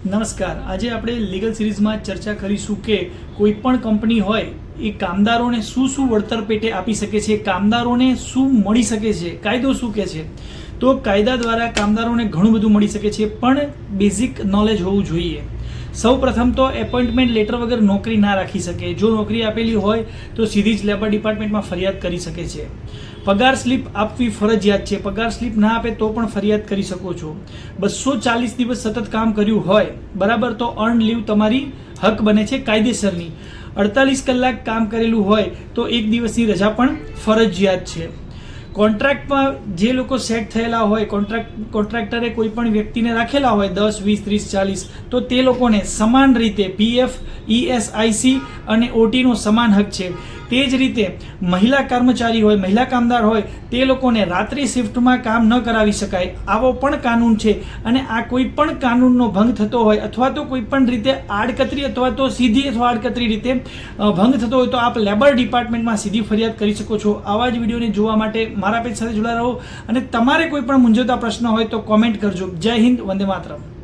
નમસ્કાર. આજે આપણે લીગલ સિરીઝમાં ચર્ચા કરીશું કે કોઈ પણ કંપની હોય એ કામદારોને શું વળતર પેટે આપી શકે છે, કામદારોને શું મળી શકે છે, કાયદો શું કહે છે. તો કાયદા દ્વારા કામદારોને ઘણું બધું મળી શકે છે, પણ બેઝિક નોલેજ હોવું જોઈએ. સૌ પ્રથમ તો એપોઇન્ટમેન્ટ લેટર વગર નોકરી ના રાખી શકે. જો નોકરી આપેલી હોય તો સીધી જ લેબર ડિપાર્ટમેન્ટમાં ફરિયાદ કરી શકે છે. પગાર સ્લીપ આપવી ફરજિયાત છે. પગાર સ્લીપ ના આપે તો પણ ફરિયાદ કરી શકો છો. 240 દિવસ સતત કામ કર્યું હોય બરાબર તો અર્ન લીવ તમારી હક બને છે કાયદેસરની. 48 કલાક કામ કરેલું હોય તો 1 દિવસની રજા પણ ફરજિયાત છે. કોન્ટ્રાક્ટમાં જે લોકો સેટ થયેલા હોય, કોન્ટ્રાક્ટરે કોઈ પણ વ્યક્તિને રાખેલા હોય 10, 20, 30, 40, તો તે લોકોને સમાન રીતે પીએફ, ESIC અને OTનો સમાન હક છે. તે જ રીતે મહિલા કર્મચારી હોય, મહિલા કામદાર હોય, તે લોકોને રાત્રિ શિફ્ટમાં કામ ન કરાવી શકાય, આવો પણ કાનૂન છે. અને આ કોઈ પણ કાનૂનનો ભંગ થતો હોય અથવા તો કોઈ પણ રીતે આડકતરી અથવા તો સીધી અથવા આડકતરી રીતે ભંગ થતો હોય તો આપ લેબર ડિપાર્ટમેન્ટમાં સીધી ફરિયાદ કરી શકો છો. આવા જ વિડીયોને જોવા માટે મારા પેજ સાથે જોડાયા રહો અને તમારે કોઈ પણ મૂંઝવતા પ્રશ્ન હોય તો કોમેન્ટ કરજો. જય હિન્દ, વંદે માતરમ.